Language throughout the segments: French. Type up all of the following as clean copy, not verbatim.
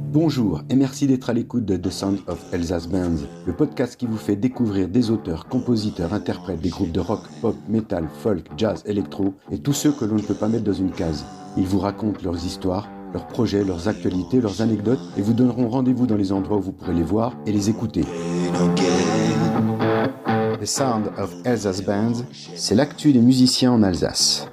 Bonjour et merci d'être à l'écoute de The Sound of Elsa's Bands, le podcast qui vous fait découvrir des auteurs, compositeurs, interprètes des groupes de rock, pop, metal, folk, jazz, électro et tous ceux que l'on ne peut pas mettre dans une case. Ils vous racontent leurs histoires, leurs projets, leurs actualités, leurs anecdotes et vous donneront rendez-vous dans les endroits où vous pourrez les voir et les écouter. The Sound of Elsa's Bands, c'est l'actu des musiciens en Alsace.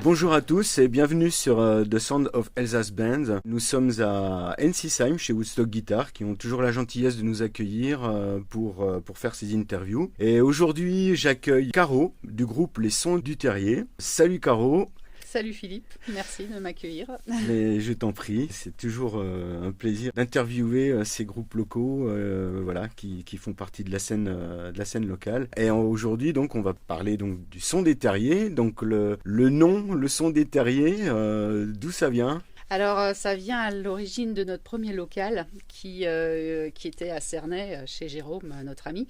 Bonjour à tous et bienvenue sur The Sound of Elsa's Bands. Nous sommes à Ensisheim chez Woodstock Guitar qui ont toujours la gentillesse de nous accueillir pour faire ces interviews. Et aujourd'hui j'accueille Caro du groupe Les Sons du Terrier. Salut Caro. Salut Philippe, merci de m'accueillir. Mais je t'en prie, c'est toujours un plaisir d'interviewer ces groupes locaux qui font partie de la scène locale. Et aujourd'hui, donc, on va parler donc, du Son des Terriers. Donc le nom, le Son des Terriers, d'où ça vient ? Alors, ça vient à l'origine de notre premier local qui était à Cernay, chez Jérôme, notre ami.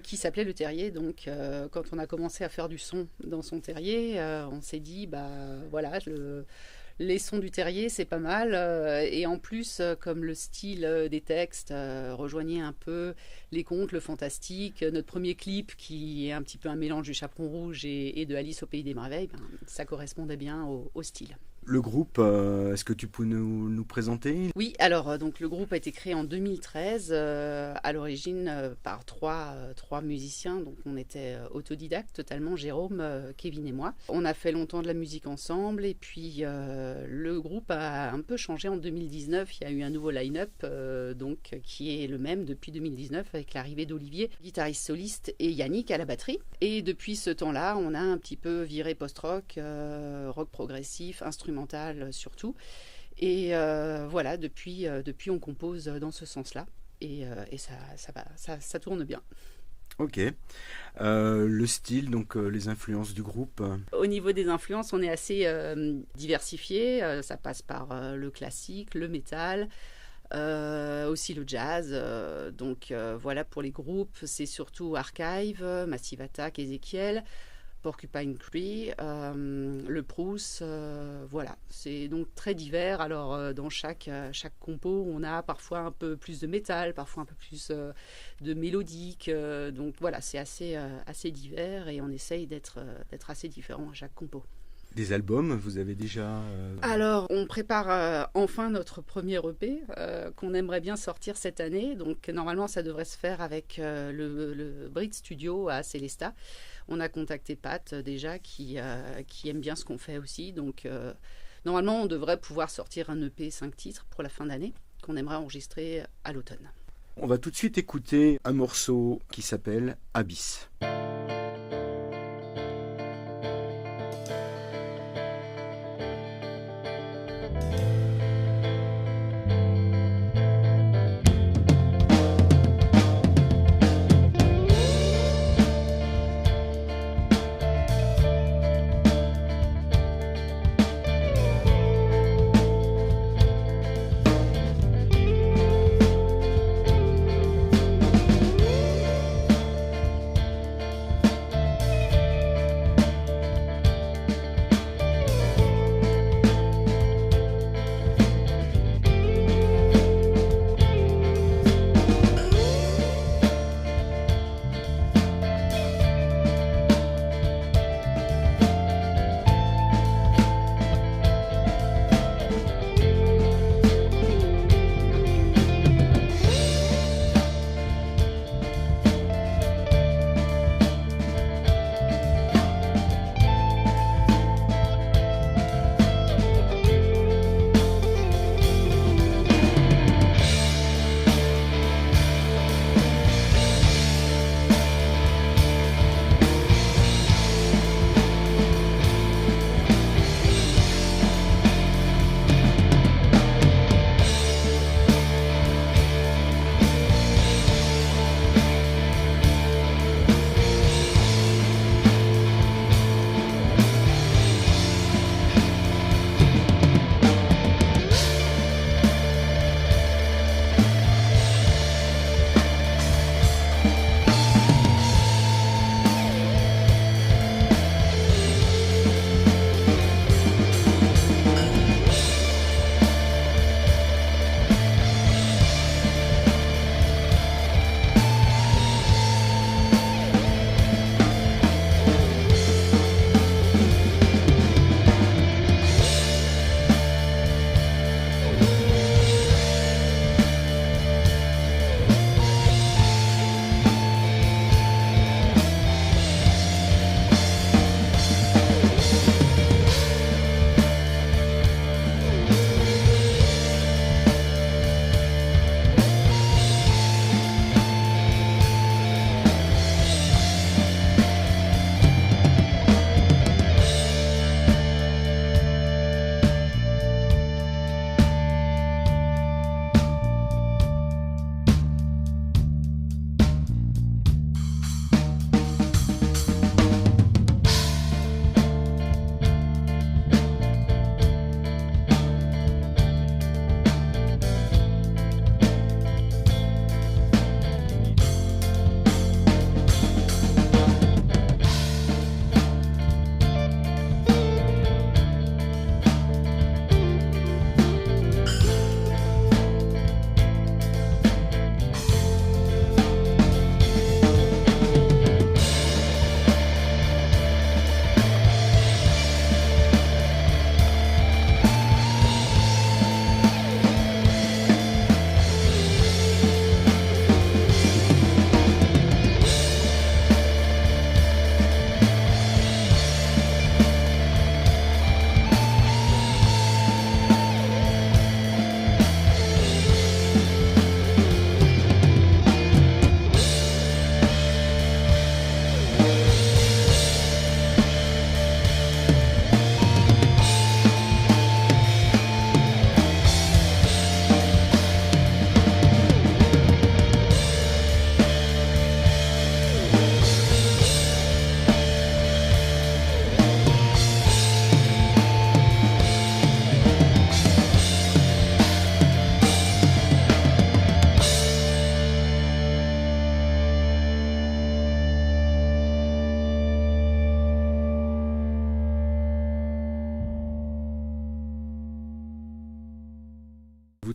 Qui s'appelait Le Terrier. Donc, quand on a commencé à faire du son dans son terrier, on s'est dit, les sons du terrier, c'est pas mal. Et en plus, comme le style des textes rejoignait un peu les contes, le fantastique, notre premier clip, qui est un petit peu un mélange du Chaperon Rouge et de Alice au Pays des Merveilles, ça correspondait bien au style. Le groupe, est-ce que tu peux nous présenter ? Oui, alors donc le groupe a été créé en 2013, à l'origine par trois musiciens, donc on était autodidactes totalement, Jérôme, Kevin et moi. On a fait longtemps de la musique ensemble et puis le groupe a un peu changé en 2019, il y a eu un nouveau line-up qui est le même depuis 2019 avec l'arrivée d'Olivier, guitariste soliste, et Yannick à la batterie. Et depuis ce temps-là, on a un petit peu viré post-rock, rock progressif, instrumental surtout. Et voilà, depuis on compose dans ce sens-là. Et ça tourne bien. Ok. Le style, donc les influences du groupe. Au niveau des influences, on est assez diversifié. Ça passe par le classique, le métal, aussi le jazz. Voilà, pour les groupes, c'est surtout Archive, Massive Attack, Ezekiel, Porcupine Tree, le Proust, voilà. C'est donc très divers. Alors, dans chaque compo, on a parfois un peu plus de métal, parfois un peu plus de mélodique. Donc voilà, c'est assez divers et on essaye d'être assez différent à chaque compo. Des albums, vous avez déjà... Alors, on prépare enfin notre premier EP qu'on aimerait bien sortir cette année. Donc, normalement, ça devrait se faire avec le Brit Studio à Célestat. On a contacté Pat déjà qui aime bien ce qu'on fait aussi. Donc, normalement, on devrait pouvoir sortir un EP 5 titres pour la fin d'année qu'on aimerait enregistrer à l'automne. On va tout de suite écouter un morceau qui s'appelle Abyss.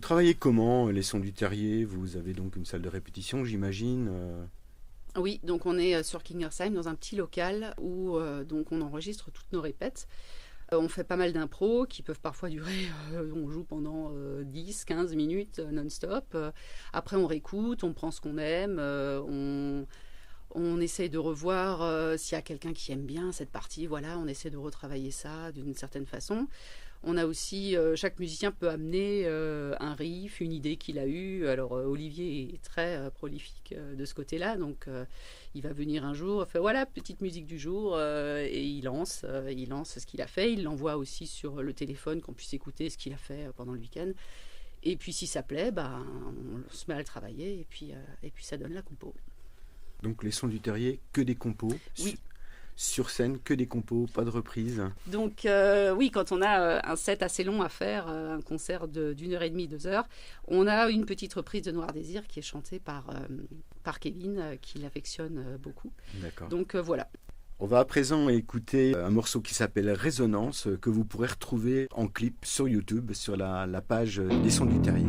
travaillez comment les Sons du Terrier? Vous avez donc une salle de répétition, j'imagine. Oui, donc on est sur Kingersheim dans un petit local où donc on enregistre toutes nos répètes. On fait pas mal d'impros qui peuvent parfois durer, on joue pendant 10-15 minutes non-stop. Après on réécoute, on prend ce qu'on aime, on essaye de revoir s'il y a quelqu'un qui aime bien cette partie, voilà, on essaie de retravailler ça d'une certaine façon. On a aussi, chaque musicien peut amener un riff, une idée qu'il a eue. Alors Olivier est très prolifique de ce côté-là, donc il va venir un jour, fait voilà, petite musique du jour, et il lance ce qu'il a fait. Il l'envoie aussi sur le téléphone, qu'on puisse écouter ce qu'il a fait pendant le week-end. Et puis si ça plaît, on se met à le travailler, et puis ça donne la compo. Donc les Sons du Terrier, que des compos. Oui. Sur scène, que des compos, pas de reprise. Donc oui, quand on a un set assez long à faire, un concert d'1h30, 2 heures, on a une petite reprise de Noir Désir qui est chantée par Kevin, qui l'affectionne beaucoup. D'accord. Donc voilà. On va à présent écouter un morceau qui s'appelle Résonance, que vous pourrez retrouver en clip sur YouTube, sur la page des Sons du Terrier.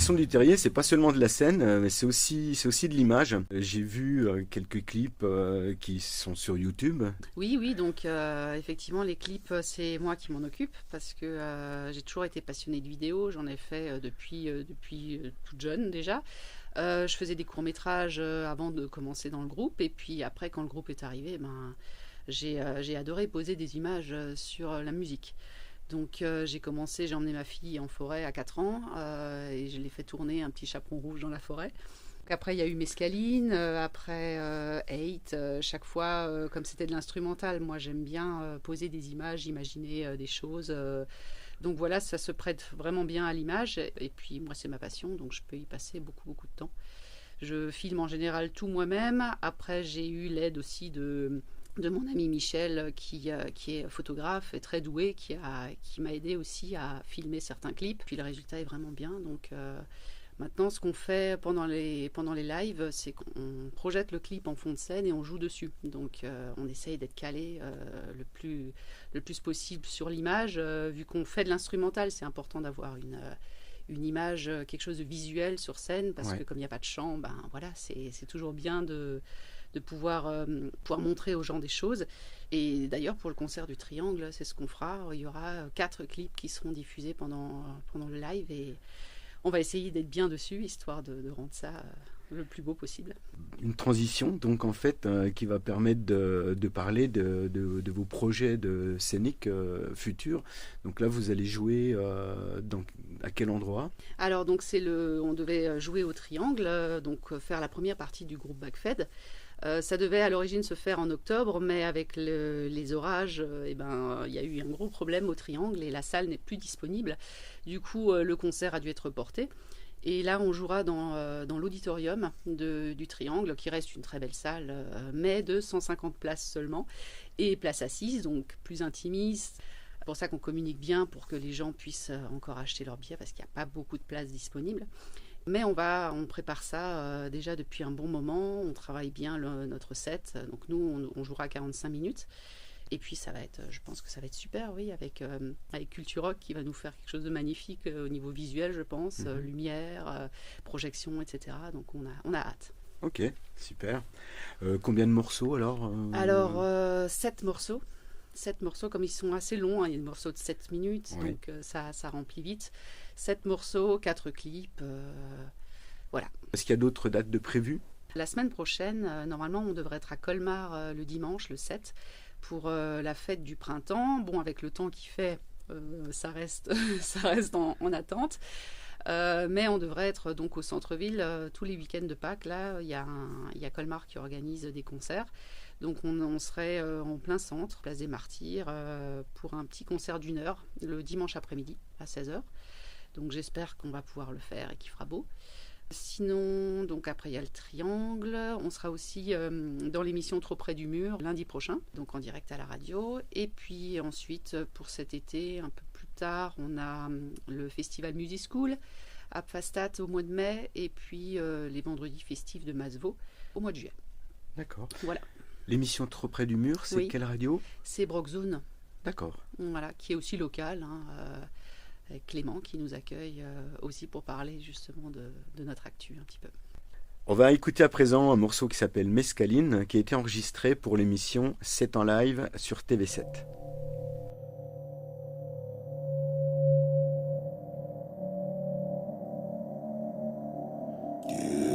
Sons du Terrier, c'est pas seulement de la scène, mais c'est aussi de l'image. J'ai vu quelques clips qui sont sur YouTube. Oui, oui, donc effectivement, les clips, c'est moi qui m'en occupe parce que j'ai toujours été passionnée de vidéo. J'en ai fait depuis toute jeune déjà. Je faisais des courts-métrages avant de commencer dans le groupe. Et puis après, quand le groupe est arrivé, j'ai adoré poser des images sur la musique. Donc j'ai emmené ma fille en forêt à 4 ans et je l'ai fait tourner un petit chaperon rouge dans la forêt. Après, il y a eu Mescaline, après Hate, chaque fois, comme c'était de l'instrumental, moi j'aime bien poser des images, imaginer des choses. Donc voilà, ça se prête vraiment bien à l'image. Et puis moi, c'est ma passion, donc je peux y passer beaucoup, beaucoup de temps. Je filme en général tout moi-même. Après, j'ai eu l'aide aussi de mon ami Michel, qui est photographe et très doué, qui m'a aidé aussi à filmer certains clips. Puis le résultat est vraiment bien, donc... Maintenant, ce qu'on fait pendant les lives, c'est qu'on projette le clip en fond de scène et on joue dessus. Donc, on essaye d'être calé le plus possible sur l'image. Vu qu'on fait de l'instrumental, c'est important d'avoir une image, quelque chose de visuel sur scène, parce que comme il n'y a pas de chant, voilà, c'est toujours bien de pouvoir montrer aux gens des choses. Et d'ailleurs, pour le concert du Triangle, c'est ce qu'on fera. Il y aura 4 clips qui seront diffusés pendant le live et on va essayer d'être bien dessus, histoire de rendre ça le plus beau possible. Une transition, donc en fait, qui va permettre de parler de vos projets de scéniques futurs. Donc là, vous allez jouer à quel endroit ? Alors, donc on devait jouer au Triangle, donc faire la première partie du groupe Backfed. Ça devait à l'origine se faire en octobre, mais avec les orages, il y a eu un gros problème au Triangle et la salle n'est plus disponible. Du coup, le concert a dû être reporté. Et là, on jouera dans l'auditorium du Triangle, qui reste une très belle salle, mais de 150 places seulement, et places assises, donc plus intimistes. C'est pour ça qu'on communique bien pour que les gens puissent encore acheter leurs billets, parce qu'il n'y a pas beaucoup de places disponibles. Mais on prépare ça déjà depuis un bon moment, on travaille bien notre set. Donc nous, on jouera 45 minutes. Et puis je pense que ça va être super, oui, avec Culturock qui va nous faire quelque chose de magnifique au niveau visuel, je pense, lumière, projection, etc. Donc on a hâte. Ok, super. Combien de morceaux alors Alors, 7 morceaux. 7 morceaux, comme ils sont assez longs, il y a des morceaux de 7 minutes, donc ça remplit vite. 7 morceaux, 4 clips, voilà. Est-ce qu'il y a d'autres dates de prévues ? La semaine prochaine, normalement, on devrait être à Colmar le dimanche, le 7, pour la fête du printemps. Bon, avec le temps qu'il fait, ça reste en attente. Mais on devrait être donc au centre-ville tous les week-ends de Pâques. Là, il y a Colmar qui organise des concerts. Donc on serait en plein centre, place des Martyrs, pour un petit concert d'1 heure le dimanche après-midi à 16h. Donc j'espère qu'on va pouvoir le faire et qu'il fera beau. Sinon, donc après il y a le Triangle. On sera aussi dans l'émission Trop près du mur lundi prochain, donc en direct à la radio. Et puis ensuite, pour cet été, un peu plus tard, on a le festival Music School à Pfastat au mois de mai. Et puis les vendredis festifs de Masevaux au mois de juillet. D'accord. Voilà. L'émission Trop près du mur, c'est quelle radio ? C'est Brockzone. D'accord. Voilà, qui est aussi local, avec Clément qui nous accueille aussi pour parler justement de notre actu un petit peu. On va écouter à présent un morceau qui s'appelle Mescaline, qui a été enregistré pour l'émission 7 en live sur TV7. Yeah!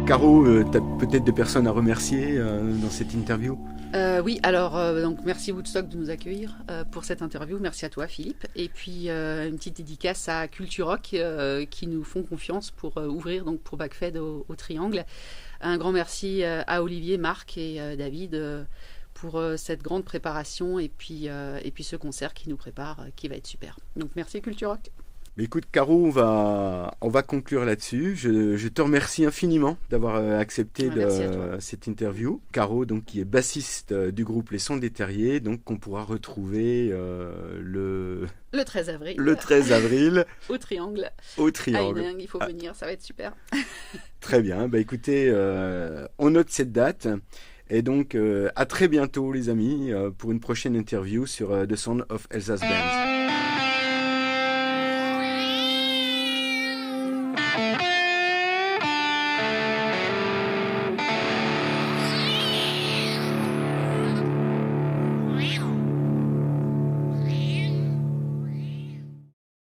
Caro, tu as peut-être des personnes à remercier dans cette interview? Oui, alors donc merci Woodstock de nous accueillir pour cette interview. Merci à toi Philippe. Et puis une petite dédicace à Culture Rock qui nous font confiance pour ouvrir donc pour Backfed au Triangle. Un grand merci à Olivier, Marc et David pour cette grande préparation et puis ce concert qui nous prépare, qui va être super. Donc merci Culture Rock. Mais écoute Caro, on va conclure là-dessus. Je te remercie infiniment d'avoir accepté cette interview. Caro, donc, qui est bassiste du groupe Les Sons des Terriers, donc qu'on pourra retrouver le 13 avril. Le 13 avril. Au Triangle. Au Triangle. Il faut venir, ça va être super. Très bien. Bah écoutez, on note cette date. Et donc, à très bientôt les amis, pour une prochaine interview sur The Sound of Elsa's Band.